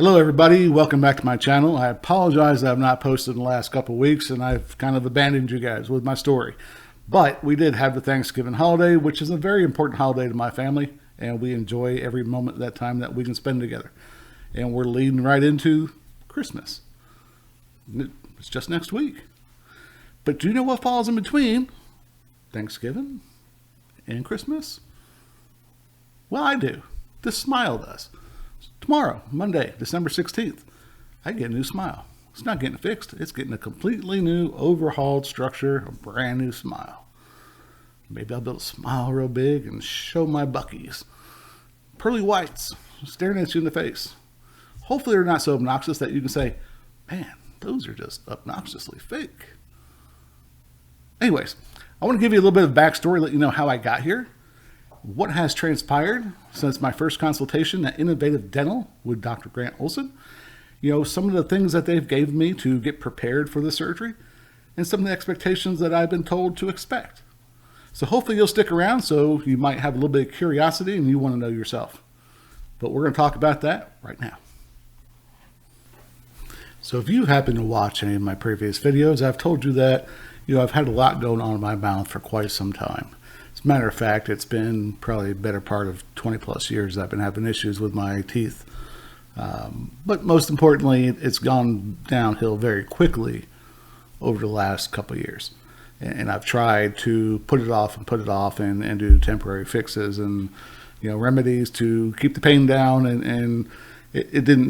Hello everybody, welcome back to my channel. I apologize that I've not posted in the last couple of weeks and I've kind of abandoned you guys with my story. But we did have the Thanksgiving holiday, which is a very important holiday to my family, and we enjoy every moment of that time that we can spend together. And we're leading right into Christmas. It's just next week. But do you know what falls in between Thanksgiving and Christmas? Well, I do. This smile does. Tomorrow, Monday, December 16th, I get a new smile. It's not getting fixed. It's getting a completely new, overhauled structure, a brand new smile. Maybe I'll build a smile real big and show my buckies. Pearly whites staring at you in the face. Hopefully they're not so obnoxious that you can say, man, those are just obnoxiously fake. Anyways, I want to give you a little bit of backstory, let you know how I got here. What has transpired since my first consultation at Innovative Dental with Dr. Grant Olson. You know, some of the things that they've gave me to get prepared for the surgery and some of the expectations that I've been told to expect. So hopefully you'll stick around so you might have a little bit of curiosity and you want to know yourself. But we're going to talk about that right now. So if you happen to watch any of my previous videos, I've told you that, I've had a lot going on in my mouth for quite some time. As a matter of fact, it's been probably a better part of 20 plus years I've been having issues with my teeth. But most importantly, it's gone downhill very quickly over the last couple of years. And I've tried to put it off and do temporary fixes and, remedies to keep the pain down, and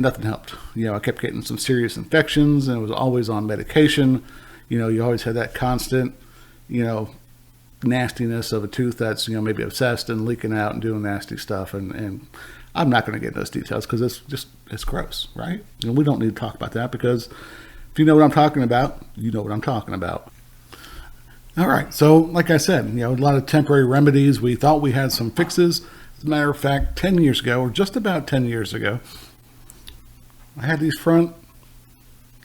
nothing helped. I kept getting some serious infections and was always on medication. You always had that constant, nastiness of a tooth that's maybe obsessed and leaking out and doing nasty stuff, and I'm not going to get into those details because it's gross, right? And we don't need to talk about that, because if you know what I'm talking about, you know what I'm talking about. All right, so like I said, a lot of temporary remedies. We thought we had some fixes. As a matter of fact, 10 years ago, or just about 10 years ago, I had these front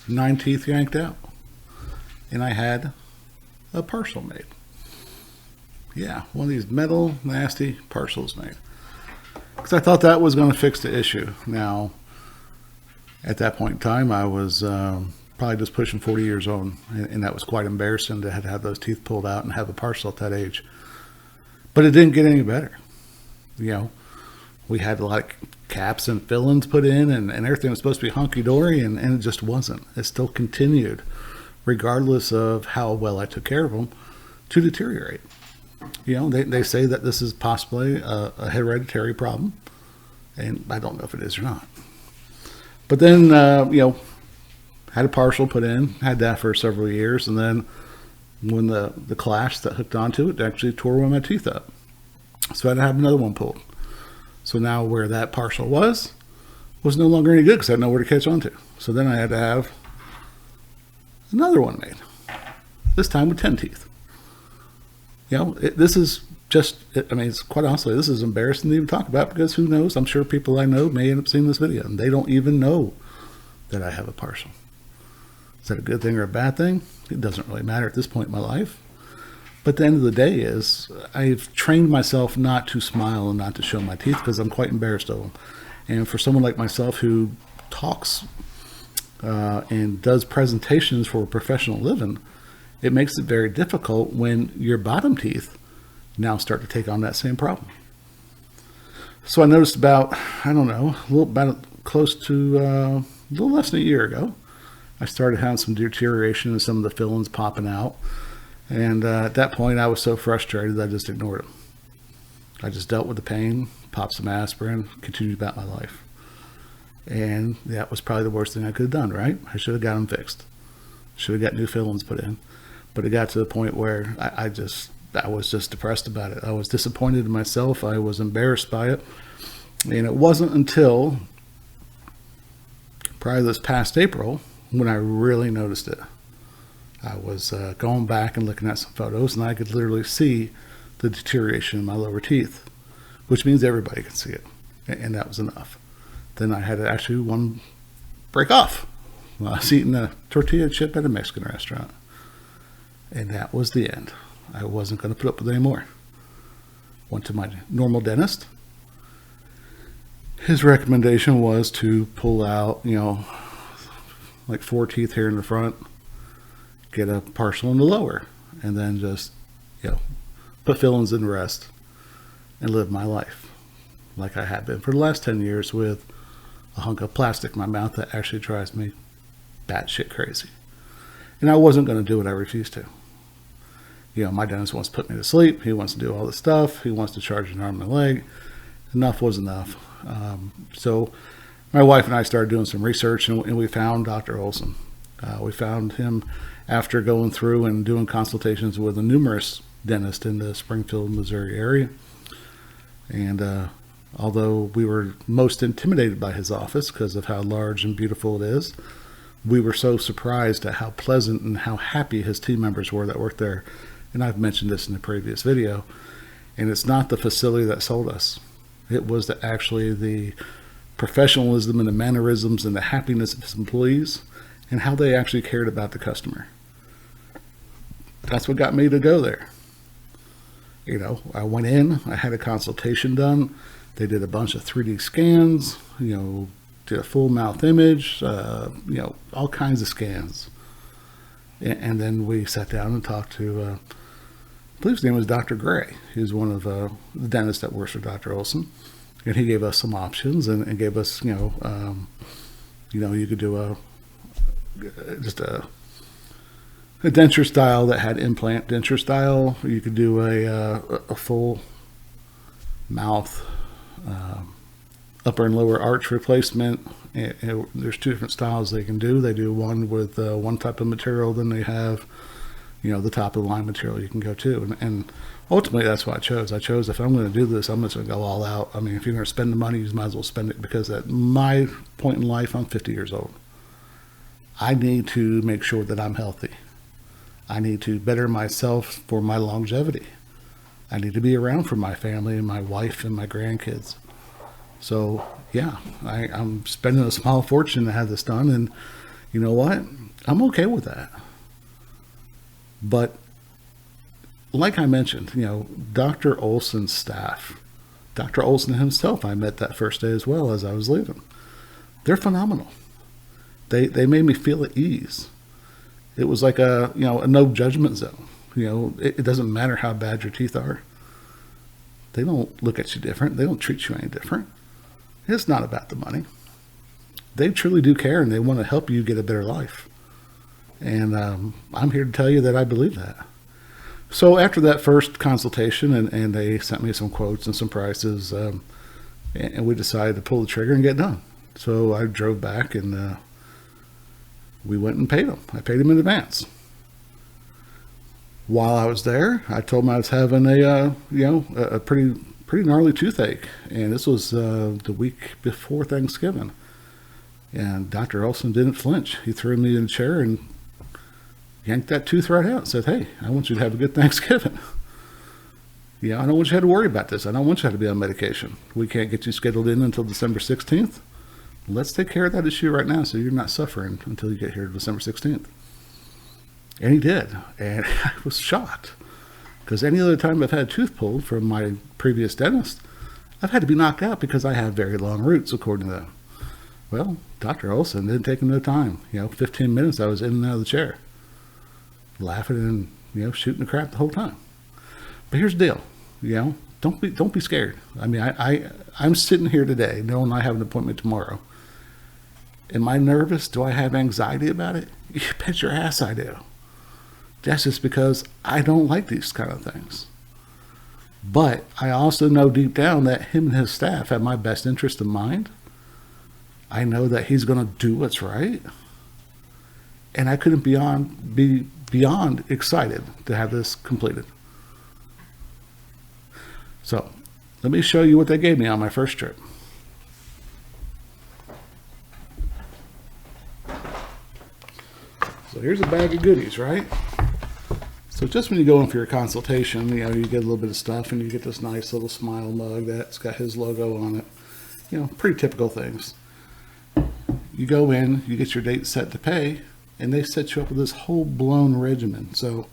9 teeth yanked out, and I had a partial made. Yeah, one of these metal, nasty partials made. Because I thought that was going to fix the issue. Now, at that point in time, I was probably just pushing 40 years old. And that was quite embarrassing to have those teeth pulled out and have a partial at that age. But it didn't get any better. We had a lot of caps and fillings put in, and everything was supposed to be hunky-dory, and it just wasn't. It still continued, regardless of how well I took care of them, to deteriorate. They say that this is possibly a hereditary problem, and I don't know if it is or not. But then, had a partial put in, had that for several years, and then when the clash that hooked onto it actually tore one of my teeth up. So I had to have another one pulled. So now where that partial was no longer any good because I had nowhere to catch onto. So then I had to have another one made, this time with 10 teeth. This is just, it's quite honestly, this is embarrassing to even talk about, because who knows? I'm sure people I know may end up seeing this video and they don't even know that I have a partial. Is that a good thing or a bad thing? It doesn't really matter at this point in my life. But the end of the day is, I've trained myself not to smile and not to show my teeth because I'm quite embarrassed of them. And for someone like myself who talks and does presentations for a professional living, it makes it very difficult when your bottom teeth now start to take on that same problem. So I noticed about, close to a little less than a year ago, I started having some deterioration and some of the fillings popping out. And at that point, I was so frustrated that I just ignored them. I just dealt with the pain, popped some aspirin, continued about my life. And that was probably the worst thing I could have done, right? I should have got them fixed. Should have got new fillings put in. But it got to the point where I was just depressed about it. I was disappointed in myself. I was embarrassed by it. And it wasn't until probably this past April when I really noticed it. I was going back and looking at some photos, and I could literally see the deterioration in my lower teeth, which means everybody can see it. And that was enough. Then I had actually one break off while I was eating a tortilla chip at a Mexican restaurant. And that was the end. I wasn't going to put up with it anymore. Went to my normal dentist. his recommendation was to pull out, like 4 teeth here in the front, get a partial in the lower, and then just, put fillings in the rest and live my life like I have been for the last 10 years with a hunk of plastic in my mouth that actually drives me batshit crazy. And I wasn't going to do it. I refused to. My dentist wants to put me to sleep. He wants to do all this stuff. He wants to charge an arm and a leg. Enough was enough. So my wife and I started doing some research, and we found Dr. Olson. We found him after going through and doing consultations with numerous dentists in the Springfield, Missouri area. And although we were most intimidated by his office because of how large and beautiful it is, we were so surprised at how pleasant and how happy his team members were that worked there. And I've mentioned this in the previous video. And it's not the facility that sold us. It was actually the professionalism and the mannerisms and the happiness of his employees and how they actually cared about the customer. That's what got me to go there. I went in, I had a consultation done. They did a bunch of 3D scans, did a full mouth image, all kinds of scans. And then we sat down and talked to, I believe his name was Dr. Gray. He was one of the dentists that works for Dr. Olson. And he gave us some options and gave us, you could do just a denture style that had implant denture style. You could do a full mouth upper and lower arch replacement. There's 2 different styles they can do. They do one with one type of material, then they have the top of the line material you can go to. And ultimately that's what I chose. If I'm going to do this, I'm just going to go all out. I mean, if you're going to spend the money, you might as well spend it, because at my point in life, I'm 50 years old. I need to make sure that I'm healthy. I need to better myself for my longevity. I need to be around for my family and my wife and my grandkids. So yeah, I'm spending a small fortune to have this done, and you know what? I'm okay with that. But like I mentioned, Dr. Olson's staff, Dr. Olson himself, I met that first day as well as I was leaving. They're phenomenal. They made me feel at ease. It was like a no judgment zone. It doesn't matter how bad your teeth are. They don't look at you different. They don't treat you any different. It's not about the money. They truly do care, and they want to help you get a better life. And I'm here to tell you that I believe that. So after that first consultation, and they sent me some quotes and some prices, and we decided to pull the trigger and get done. So I drove back, and we went and paid him. I paid him in advance. While I was there, I told him I was having a pretty gnarly toothache, and this was the week before Thanksgiving. And Dr. Olson didn't flinch. He threw me in a chair and yanked that tooth right out and said, "Hey, I want you to have a good Thanksgiving. I don't want you to have to worry about this. I don't want you to have to be on medication. We can't get you scheduled in until December 16th. Let's take care of that issue right now so you're not suffering until you get here December 16th. And he did. And I was shocked, because any other time I've had a tooth pulled from my previous dentist, I've had to be knocked out because I have very long roots, according to them. Well, Dr. Olson didn't take him no time. 15 minutes I was in and out of the chair, laughing and shooting the crap the whole time. But here's the deal. Don't be scared. I mean, I'm sitting here today knowing I have an appointment tomorrow. Am I nervous? Do I have anxiety about it? You bet your ass I do. That's just because I don't like these kind of things. But I also know deep down that him and his staff have my best interest in mind. I know that he's going to do what's right. And I couldn't be beyond excited to have this completed. So let me show you what they gave me on my first trip. So here's a bag of goodies, right? So just when you go in for your consultation, you get a little bit of stuff, and you get this nice little smile mug that's got his logo on it. Pretty typical things. You go in, you get your date set to pay, and they set you up with this whole blown regimen. So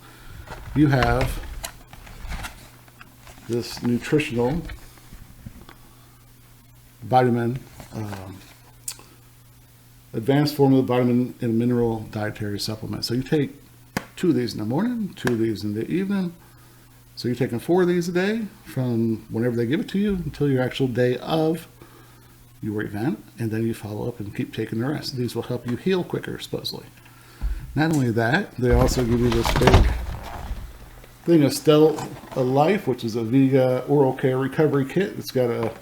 you have this nutritional vitamin, advanced formula vitamin and mineral dietary supplement. So you take 2 of these in the morning, 2 of these in the evening. So you're taking 4 of these a day from whenever they give it to you until your actual day of your event, and then you follow up and keep taking the rest. These will help you heal quicker, supposedly. Not only that, they also give you this big thing of Stella Life, which is a Vega oral care recovery kit. It's got a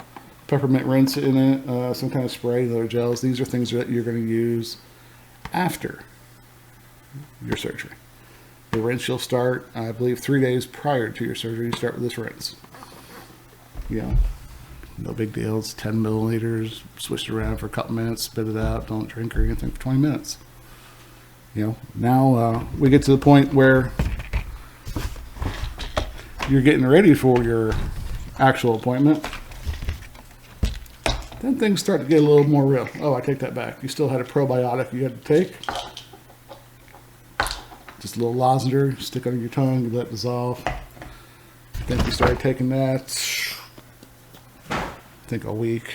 peppermint rinse in it, some kind of spray, other gels. These are things that you're going to use after your surgery. The rinse you'll start, I believe, 3 days prior to your surgery. You start with this rinse. You know, no big deal. It's 10 milliliters. Switch it around for a couple minutes. Spit it out. Don't drink or anything for 20 minutes. You know, now we get to the point where you're getting ready for your actual appointment. Then things start to get a little more real. Oh, I take that back. You still had a probiotic you had to take. Just a little lozenge, stick under your tongue, you let it dissolve. I think you started taking that, I think a week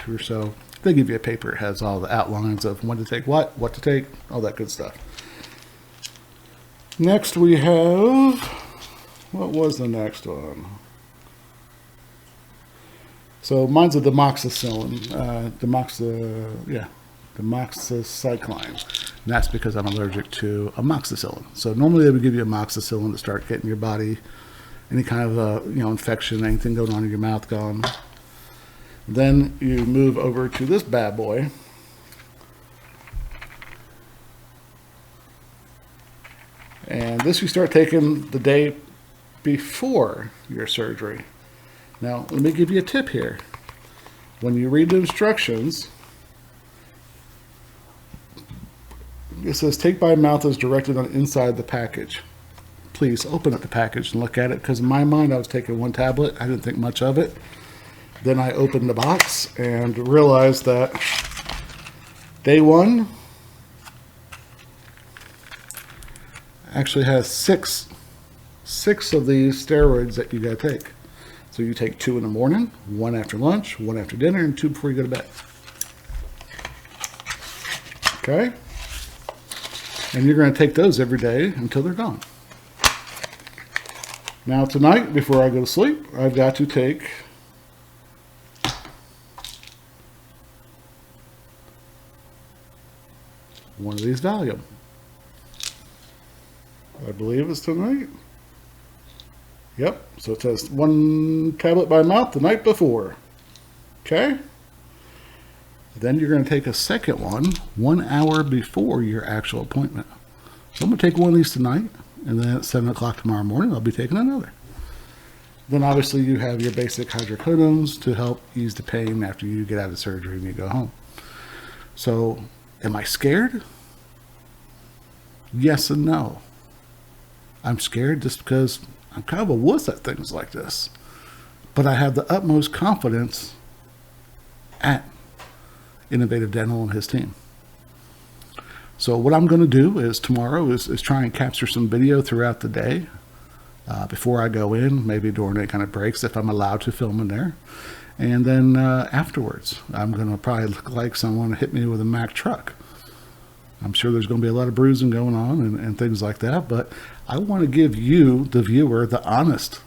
or so. They give you a paper. It has all the outlines of when to take what to take, all that good stuff. Next we have, what was the next one? So mine's a demoxicillin, demoxycycline. And that's because I'm allergic to amoxicillin. So normally they would give you amoxicillin to start getting your body, any kind of infection, anything going on in your mouth gone. Then you move over to this bad boy. And this you start taking the day before your surgery. Now, let me give you a tip here. When you read the instructions, it says take by mouth as directed on inside the package. Please open up the package and look at it, because in my mind I was taking 1 tablet. I didn't think much of it. Then I opened the box and realized that day 1 actually has six of these steroids that you got to take. So you take 2 in the morning, 1 after lunch, 1 after dinner, and 2 before you go to bed. Okay? And you're going to take those every day until they're gone. Now tonight, before I go to sleep, I've got to take one of these Valium. I believe it's tonight. Yep, so it says 1 tablet by mouth the night before. Okay? Then you're going to take a second one 1 hour before your actual appointment. So I'm going to take one of these tonight, and then at 7 o'clock tomorrow morning, I'll be taking another. Then obviously you have your basic hydrocodones to help ease the pain after you get out of surgery and you go home. So, am I scared? Yes and no. I'm scared just because I'm kind of a wuss at things like this. But I have the utmost confidence at Innovative Dental and his team. So what I'm going to do is tomorrow is try and capture some video throughout the day before I go in, maybe during any kind of breaks if I'm allowed to film in there. And then afterwards, I'm going to probably look like someone hit me with a Mack truck. I'm sure there's going to be a lot of bruising going on and things like that, but I want to give you, the viewer, the honest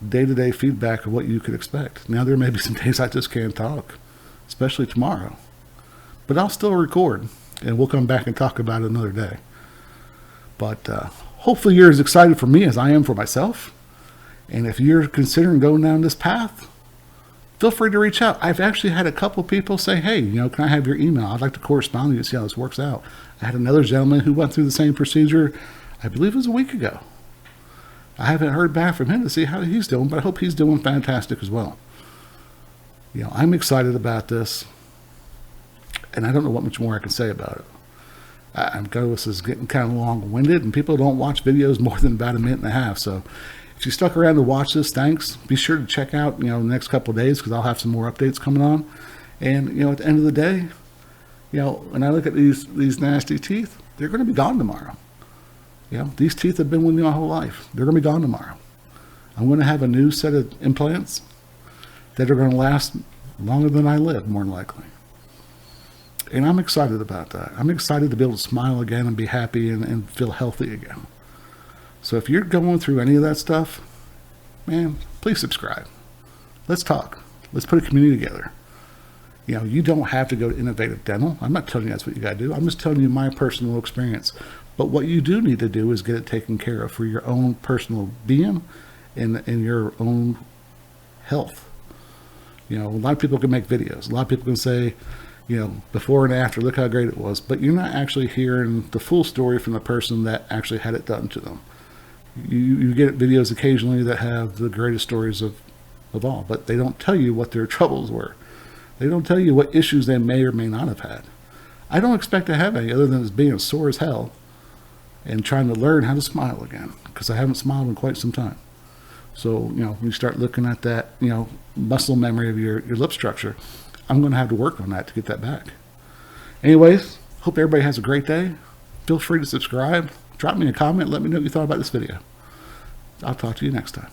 day-to-day feedback of what you could expect. Now, there may be some days I just can't talk, especially tomorrow, but I'll still record, and we'll come back and talk about it another day. But hopefully you're as excited for me as I am for myself, and if you're considering going down this path, feel free to reach out. I've actually had a couple people say, hey, can I have your email? I'd like to correspond with you and see how this works out. I had another gentleman who went through the same procedure, I believe it was a week ago. I haven't heard back from him to see how he's doing, but I hope he's doing fantastic as well. I'm excited about this, and I don't know what much more I can say about it. This is getting kind of long-winded, and people don't watch videos more than about 1.5 minutes. So if you stuck around to watch this, thanks. Be sure to check out, the next couple of days, because I'll have some more updates coming on. And, at the end of the day, when I look at these nasty teeth, they're going to be gone tomorrow. These teeth have been with me my whole life. They're going to be gone tomorrow. I'm going to have a new set of implants that are going to last longer than I live, more than likely. And I'm excited about that. I'm excited to be able to smile again and be happy and feel healthy again. So if you're going through any of that stuff, man, please subscribe. Let's talk. Let's put a community together. You know, you don't have to go to Innovative Dental. I'm not telling you that's what you got to do. I'm just telling you my personal experience. But what you do need to do is get it taken care of for your own personal being and your own health. You know, a lot of people can make videos. A lot of people can say, you know, before and after, look how great it was. But you're not actually hearing the full story from the person that actually had it done to them. You get videos occasionally that have the greatest stories of all, but they don't tell you what their troubles were. They don't tell you what issues they may or may not have had. I don't expect to have any other than being sore as hell and trying to learn how to smile again, because I haven't smiled in quite some time. So, you know, when you start looking at that, you know, muscle memory of your lip structure, I'm going to have to work on that to get that back. Anyways, hope everybody has a great day. Feel free to subscribe. Drop me a comment. Let me know what you thought about this video. I'll talk to you next time.